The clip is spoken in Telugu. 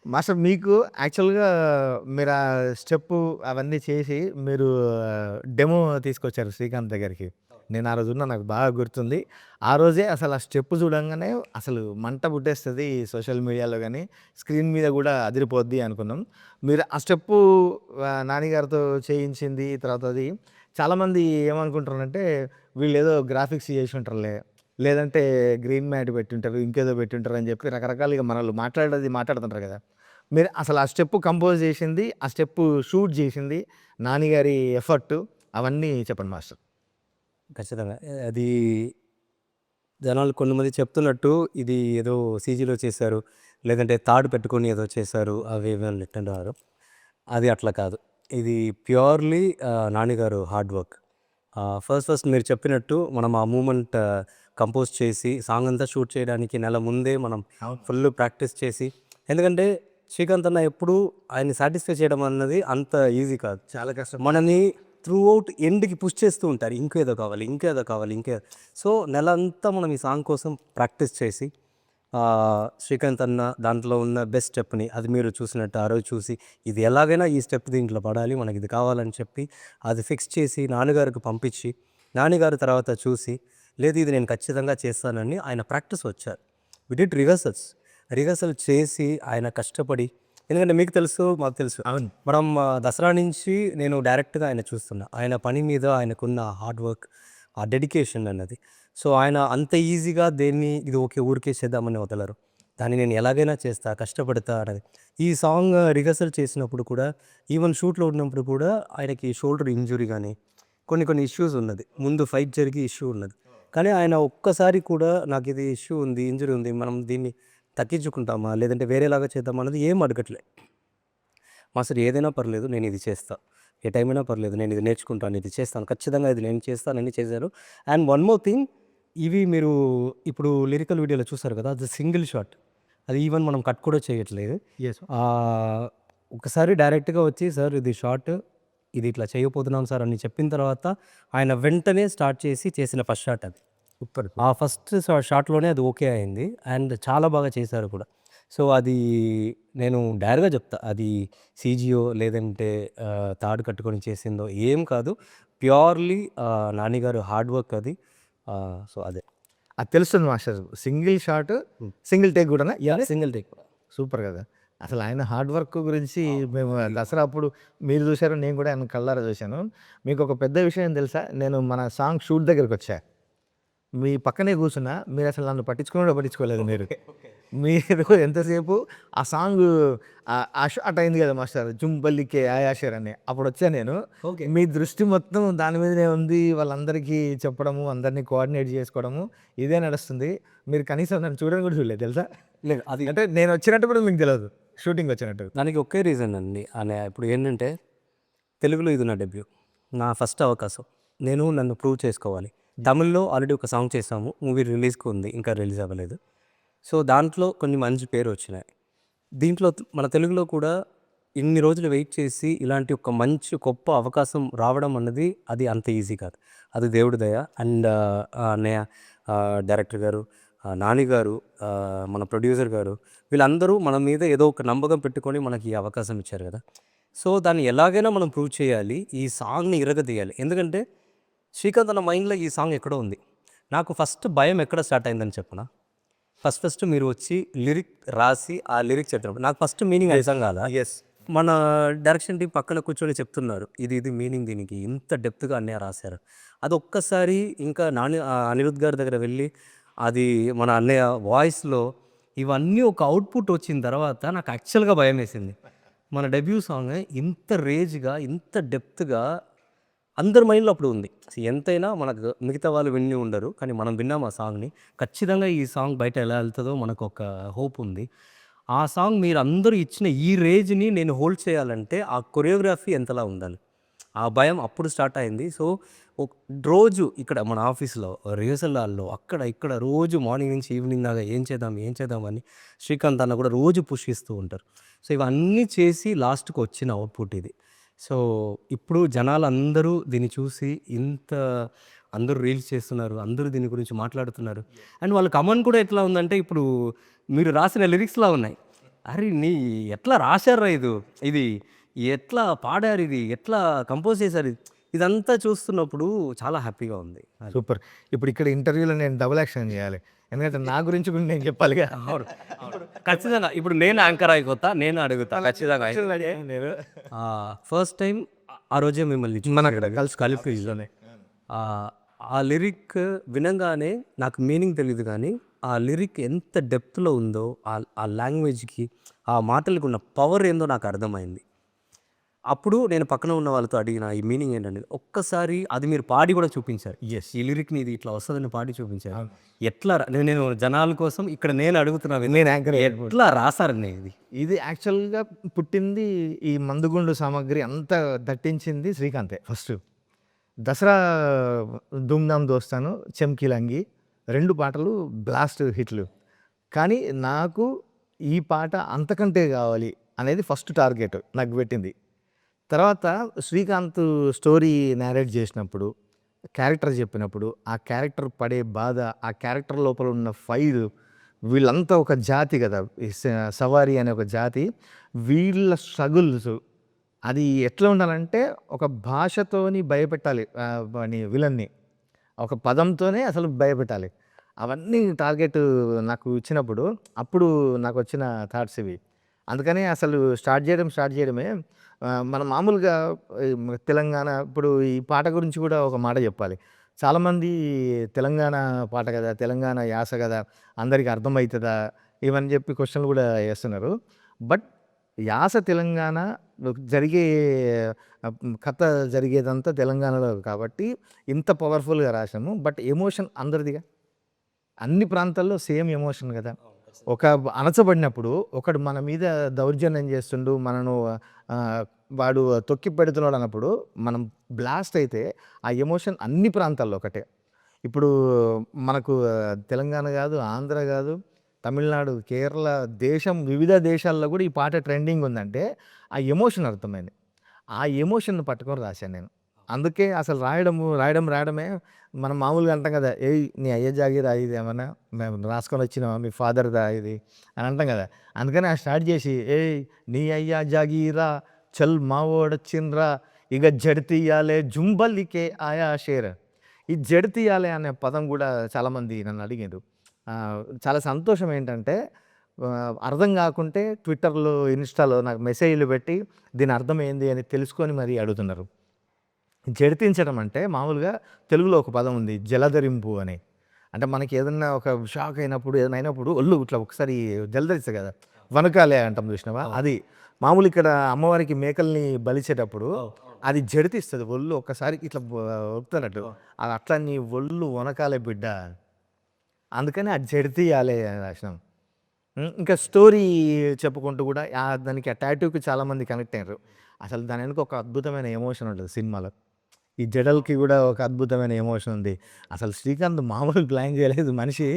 మాస్టర్ మీకు యాక్చువల్‌గా మీరు ఆ స్టెప్పు అవన్నీ చేసి మీరు డెమో తీసుకొచ్చారు శ్రీకాంత్ దగ్గరికి. నేను ఆ రోజున్నా నాకు బాగా గుర్తుంది. ఆ రోజే అసలు ఆ స్టెప్ చూడంగానే అసలు మంట పుట్టేస్తది సోషల్ మీడియాలో గాని, స్క్రీన్ మీద గూడా అదిరిపోద్ది అనుకున్నాం. మీరు ఆ స్టెప్పు నాని గారితో చేయించింది తర్వాత అది చాలామంది ఏమనుకుంటారంటే వీళ్ళేదో గ్రాఫిక్స్ చేసుంటారులే, లేదంటే గ్రీన్ మ్యాట్ పెట్టుంటారు, ఇంకేదో పెట్టుంటారు అని చెప్పి రకరకాలుగా మనోళ్ళు మాట్లాడుతుంటారు గదా! మీరు అసలు ఆ స్టెప్ కంపోజ్ జేసింది, ఆ స్టెప్ షూట్ జేసింది, నాని గారి ఎఫర్టు అవన్నీ చెప్పండి మాస్టర్. ఖచ్చితంగా. అది జనాలు కొంతమంది చెప్తున్నట్టు ఇది ఏదో సీజీలో చేశారు. లేదంటే తాడు పెట్టుకొని ఏదో చేశారు. అవి ఇవి అన్నట్టున్నారు. అది అట్లా కాదు. ఇది ప్యూర్‌లీ నాని గారు హార్డ్ వర్క్. ఫస్ట్ మీరు చెప్పినట్టు మనం ఆ మూవ్‌మెంట్ కంపోజ్ చేసి సాంగ్ అంతా షూట్ చేయడానికి నెల ముందే మనం అవును. ఫుల్ ప్రాక్టీస్ చేసి ఎందుకంటే శ్రీకాంత్ అన్న ఎప్పుడూ ఆయన్ని సాటిస్ఫై చేయడం అన్నది అంత ఈజీ కాదు. చాలా కష్టం. మనని త్రూ ఔట్ ఎండ్‌కి పుష్ చేస్తూ ఉంటారు. ఇంకేదో కావాలి, ఇంకేదో కావాలి, సో, నెలంతా మనం ఈ సాంగ్ కోసం ప్రాక్టీస్ చేసి శ్రీకాంత్ అన్న దాంట్లో ఉన్న బెస్ట్ స్టెప్‌ని అది మీరు చూసినట్టు ఆ రోజు చూసి ఇది ఎలాగైనా ఈ స్టెప్ దీంట్లో పడాలి. మనకిది కావాలని చెప్పి అది ఫిక్స్ చేసి నాన్నగారికి పంపించి, నాన్నగారు తర్వాత చూసి లేదు ఇది నేను ఖచ్చితంగా చేస్తానని ఆయన ప్రాక్టీస్ వచ్చారు. We did rehearsals. రిహర్సల్ చేసి ఆయన కష్టపడి ఎందుకంటే మీకు తెలుసు, మాకు తెలుసు. అవును. మనం దసరా నుంచి నేను డైరెక్ట్‌గా ఆయన చూస్తున్నా. ఆయన పని మీద ఆయనకున్న హార్డ్ వర్క్, ఆ డెడికేషన్ అన్నది. సో, ఆయన అంత ఈజీగా దేన్ని ఇది ఓకే ఊరికే చేద్దామని వదలరు. దాన్ని నేను ఎలాగైనా చేస్తా, కష్టపడతా అనేది. ఈ సాంగ్ రిహర్సల్ చేసినప్పుడు కూడా ఈవెన్ షూట్‌లో ఉన్నప్పుడు కూడా ఆయనకి షోల్డర్ ఇంజ్యూరీ గాని, కొన్ని కొన్ని ఇష్యూస్ ఉన్నది. ముందు ఫైట్ జరిగి ఇష్యూ ఉన్నది. కానీ ఆయన ఒక్కసారి కూడా నాకిది ఇష్యూ ఉంది, ఇంజ్యూరీ ఉంది. మనం దీన్ని తగ్గించుకుంటామా? లేదంటే వేరేలాగా చేద్దామా? అన్నది ఏం అడగట్లే. మాస్టర్ ఏదైనా పర్లేదు నేనిది చేస్తా. ఏ టైమైనా పర్లేదు నేనిది నేర్చుకుంటాను, ఇది చేస్తాను. ఖచ్చితంగా ఇది నేను చేస్తానని చేశారు. అండ్ వన్ మోర్ థింగ్ ఇవి మీరు ఇప్పుడు లిరికల్ వీడియోలో చూసారు కదా! అది సింగిల్ షాట్. అది ఈవెన్ మనం కట్ కూడా చేయట్లేదు. యెస్. ఆహ్, ఒకసారి డైరెక్ట్‌గా వచ్చి సార్ ఇది షాట్, ఇది ఇట్లా చేయబోతున్నాం సార్ అని చెప్పిన తర్వాత ఆయన వెంటనే స్టార్ట్ చేసి చేసిన ఫస్ట్ షాట్ అది. సూపర్. ఆ ఫస్ట్ షాట్‌లోనే అది ఓకే అయింది. అండ్ చాలా బాగా చేశారు కూడా. సో, అది నేను డైర్‌గా చెప్తా. అది సీజీయో లేదంటే తాడు కట్టుకొని చేసిందో ఏం కాదు. ప్యూర్‌లీ నాని గారు హార్డ్ వర్క్ అది. సో, అదే. అది తెలుస్తుంది master. Single shot, hmm. Single take గూడానా యాహ్! ఇయన్నీ? Single take. సూపర్ గదా! అసలు ఆయన హార్డ్ వర్క్ గురించి మేము అవును. దసరా అప్పుడు మీరు చూసారు. నేను గూడా ఆయన కళ్ళారా చూసాను. మీకొక పెద్ద విషయం తెలుసా? నేను మన సాంగ్ షూట్ దగ్గరికొచ్చా. మీ పక్కనే కూర్చున్నా. మీరసలు నన్ను పట్టించుకొని కూడా పట్టించుకోలేదు మీరు. ఓకే. ఓకే. మీరు ఎంతసేపు ఆ సాంగు ఆ షాట్ అయింది కదా మాస్టర్ 'జుంపల్లికే ఆయాషర్' అని. అప్పుడొచ్చా నేను. ఓకే. మీ దృష్టి మొత్తం దాని మీదనే ఉంది. వాళ్ళందరికీ చెప్పడము, అందరిని కోఆర్డినేట్ చేసుకోవడము ఇదే నడుస్తుంది. మీరు కనీసం నన్ను చూడను కూడా చూడలేదు తెలుసా? లేదు అది అంటే నేనొచ్చినట్టు కూడా మీకు తెలవదు. షూటింగొచ్చినట్టు. దానికి ఒకే రీజన్ అండి. ఇప్పుడు ఏంటంటే తెలుగులో ఇది నా డెబ్యూ. నా ఫస్ట్ అవకాశం. నేను నన్ను ప్రూవ్ చేసుకోవాలి. తమిళ్‌లో ఆల్రెడీ ఒక సాంగ్ చేశాము. మూవీ రిలీజ్‌కి ఉంది. ఇంకా రిలీజ్ అవ్వలేదు. సో, దాంట్లో కొన్ని మంచి పేరొచ్చినాయి. దీంట్లో మన తెలుగులో కూడా ఇన్ని రోజులు వెయిట్ చేసి ఇలాంటి ఒక మంచి గొప్ప అవకాశం రావడం అన్నది అది అంత ఈజీ కాదు. అది దేవుడి దయ. అండ్ అన్నయ్య డైరెక్టర్ గారు, నాని గారు, మన ప్రొడ్యూసర్ గారు వీళ్ళందరూ మన మీద ఏదో ఒక నమ్మకం పెట్టుకొని మనకి ఈ అవకాశం ఇచ్చారు కదా! సో, దాన్ని ఎలాగైనా మనం ప్రూవ్ చేయాలి. ఈ సాంగ్‌ని ఇరగదీయాలి. ఎందుకంటే శ్రీకాంత్ అన్న మైండ్‌లో ఈ సాంగ్ ఎక్కడో ఉంది. నాకు ఫస్ట్ భయం ఎక్కడ స్టార్ట్ అయిందని చెప్పనా? ఫస్ట్ మీరు వచ్చి లిరిక్ రాసి, ఆ లిరిక్స్ చెప్పినప్పుడు నాకు ఫస్ట్ మీనింగ్ అర్థం కాలా. యెస్. మన డైరెక్షన్ టీమ్ పక్కన కూర్చొని చెప్తున్నారు. ఇది మీనింగ్ దీనికి ఇంత డెప్త్‌గా అన్నయ్య రాశారు. అది ఒక్కసారి ఇంకా అనిరుద్ గారి దగ్గర వెళ్ళి అది మన అన్నయ్య వాయిస్‌లో ఇవన్నీ ఒక అవుట్‌పుట్ వచ్చిన తర్వాత నాకు యాక్చువల్‌గా భయమేసింది. మన డెబ్యూ సాంగ్ ఇంత రేజ్‌గా, ఇంత డెప్త్‌గా అందరి మైండ్‌లో అప్పుడు ఉంది. ఎంతైనా మనకు మిగతా వాళ్ళు విని ఉండరు. కానీ మనం విన్నాం ఆ సాంగ్‌ని. ఖచ్చితంగా ఈ సాంగ్ బయట ఎలా ఎళ్తదో మనకొక హోప్ ఉంది. ఆ సాంగ్ మీరందరూ ఇచ్చిన ఈ రేంజ్‌ని నేను హోల్డ్ చేయాలంటే ఆ కొరియోగ్రఫీ ఎంతలా ఉండాలి. ఆ భయం అప్పుడు స్టార్ట్ అయింది. సో, ఒక్ రోజు ఇక్కడ మన ఆఫీస్‌లో రిహర్సల్ హాల్‌లో అక్కడ ఇక్కడ రోజు మార్నింగ్ నుంచి ఈవినింగ్ దాకా ఏం చేద్దాం, ఏం చేద్దాం అని శ్రీకాంత్ అన్న కూడా రోజు పుష్ ఇస్తూ ఉంటారు. సో, ఇవన్నీ చేసి లాస్ట్‌కొచ్చిన అవుట్‌పుట్ ఇది. సో, ఇప్పుడు జనాలందరూ దీన్ని చూసి ఇంత అందరూ రీల్స్ చేస్తున్నారు. అందరూ దీని గురించి మాట్లాడుతున్నారు. అండ్ వాళ్ళ కమెంట్ కూడా ఎట్లా ఉందంటే ఇప్పుడు మీరు రాసిన లిరిక్స్‌లా ఉన్నాయి. అరే నీ ఎట్లా రాశారురా ఇది ఎట్లా పాడారు, ఇది ఎట్లా కంపోజ్ చేశారు, ఇదంతా చూస్తున్నప్పుడు చాలా హ్యాపీగా ఉంది. అది. సూపర్. ఇప్పుడు ఇక్కడ ఇంటర్వ్యూలో నేను డబుల్ యాక్షన్ చేయాలి. ఎందుకంటే నా గురించి కూడా నేను చెప్పాలిగా. అవును. ఖచ్చితంగా ఇప్పుడు నేను యాంకర్ అయిపోతా, నేను అడుగుతా ఖచ్చితంగా. నేను ఫస్ట్ టైం ఆ రోజే మిమ్మల్ని మన చూసాను అక్కడ కలిసి కలిపిలోనే. ఆ లిరిక్ వినంగానే నాకు మీనింగ్ తెలీదు కానీ ఆ లిరిక్ ఎంత డెప్త్లో ఉందో, ఆ లాంగ్వేజ్కి ఆ మాటలకు ఉన్న పవర్ ఏందో నాకు అర్థమైంది. అప్పుడు నేను పక్కన ఉన్న వాళ్ళతో అడిగిన ఈ మీనింగ్ ఏంటనేది ఒక్కసారి అది మీరు పాడి కూడా చూపించారు. Yes. ఈ లిరిక్ని ఇది ఇట్లా వస్తుందని పాడి చూపించారు. ఎట్లా నేను జనాల కోసం ఇక్కడ నేను అడుగుతున్నా, నేను యాంకర్ ఎట్లా రాసారని ఇది. ఇది యాక్చువల్గా పుట్టింది ఈ మందుగుండు సామాగ్రి అంతా దట్టించింది శ్రీకాంతే. ఫస్ట్ దసరా ధూమ్ధామ్ దోస్తాను, చెమ్కీలంగి 2 పాటలు బ్లాస్ట్ హిట్లు. కానీ నాకు ఈ పాట అంతకంటే కావాలి అనేది ఫస్ట్ టార్గెట్ నాకు పెట్టింది. తర్వాత శ్రీకాంత్ స్టోరీ నేరేట్ చేసినప్పుడు, క్యారెక్టర్ చెప్పినప్పుడు, ఆ క్యారెక్టర్ పడే బాధ, ఆ క్యారెక్టర్ లోపల ఉన్న ఫైర్, వీళ్ళంతా ఒక జాతి కదా, ఈ సవారీ అనే ఒక జాతి, వీళ్ళ స్ట్రగుల్స్ అది ఎట్లా ఉండాలంటే ఒక భాషతోని భయపెట్టాలి వాని విలన్ని, ఒక పదంతోనే అసలు భయపెట్టాలి. అవన్నీ టార్గెట్ నాకు ఇచ్చినప్పుడు అప్పుడు నాకు వచ్చిన థాట్స్ ఇవి. అందుకని అసలు స్టార్ట్ చేయడమే మనం మామూలుగా తెలంగాణ ఇప్పుడు ఈ పాట గురించి కూడా ఒక మాట చెప్పాలి. చాలామంది తెలంగాణ పాట కదా, తెలంగాణ యాస కదా, అందరికీ అర్థమవుతుందా ఇవని చెప్పి క్వశ్చన్లు కూడా వేస్తున్నారు. బట్ యాస తెలంగాణ జరిగే కథ జరిగేదంతా తెలంగాణలో కాబట్టి ఇంత పవర్ఫుల్గా రాసాము. బట్ ఎమోషన్ అందరిదిగా, అన్ని ప్రాంతాల్లో సేమ్ ఎమోషన్ కదా. ఒక అణచబడినప్పుడు ఒకడు మన మీద దౌర్జన్యం చేస్తుండు, మనను వాడు తొక్కి పెడుతున్నాడు అన్నప్పుడు మనం బ్లాస్ట్ అయితే ఆ ఎమోషన్ అన్ని ప్రాంతాల్లో ఒకటే. ఇప్పుడు మనకు తెలంగాణ కాదు, ఆంధ్ర కాదు, తమిళనాడు, కేరళ, వివిధ దేశాల్లో కూడా ఈ పాట ట్రెండింగ్ ఉందంటే ఆ ఎమోషన్ అర్థమైంది. ఆ ఎమోషన్‌ని పట్టుకొని రాశాను నేను. అందుకే అసలు రాయడమే మనం మామూలుగా అంటాం కదా, ఏయ్ నీ అయ్య జాగీరా ఇది ఏమన్నా మేము రాసుకొని వచ్చినావా, మీ ఫాదర్‌దా ఇది అని అంటాం కదా. అందుకని స్టార్ట్ చేసి ఏయ్ నీ అయ్య జాగీరా చల్ మావోడొచ్చిండ్రా ఇక జడితీయాలే జుంబల్లికే ఆయా షేర్. ఈ జడితీయాలే అనే పదం కూడా చాలామంది నన్ను అడిగారు. చాలా సంతోషం ఏంటంటే అర్థం కాకుంటే ట్విట్టర్‌లో, ఇన్‌స్టాలో నాకు మెసేజ్‌లు పెట్టి దీని అర్థం ఏంది అని తెలుసుకొని మరీ అడుగుతున్నారు. జడితించడం అంటే మామూలుగా తెలుగులో ఒక పదం ఉంది, జలధరింపు అని. అంటే మనకి ఏదన్నా ఒక షాక్ అయినప్పుడు, ఏదైనా అయినప్పుడు ఒళ్ళు ఇట్లా ఒకసారి జలధరిస్తుంది కదా, వనకాలే అంటాం చూసినావా, అది మామూలు ఇక్కడ అమ్మవారికి మేకల్ని బలిచేటప్పుడు అది జడితిస్తుంది ఒళ్ళు ఒక్కసారి ఇట్లా ఒప్పుతున్నట్టు. అది అట్లా నీ ఒళ్ళు వనకాలే బిడ్డ, అందుకని అది జడితీయాలే అని రాసినాం. ఇంకా స్టోరీ చెప్పుకుంటూ కూడా దానికి ఆ టాటూకి చాలామంది కనెక్ట్ అయ్యారు. అసలు దాని వెనుక ఒక అద్భుతమైన ఎమోషన్ ఉంటుంది సినిమాలో. ఈ జడలకి కూడా ఒక అద్భుతమైన ఎమోషన్ ఉంది. అసలు శ్రీకాంత్ మామూలు ప్లాన్ చేయలేదు. మనిషి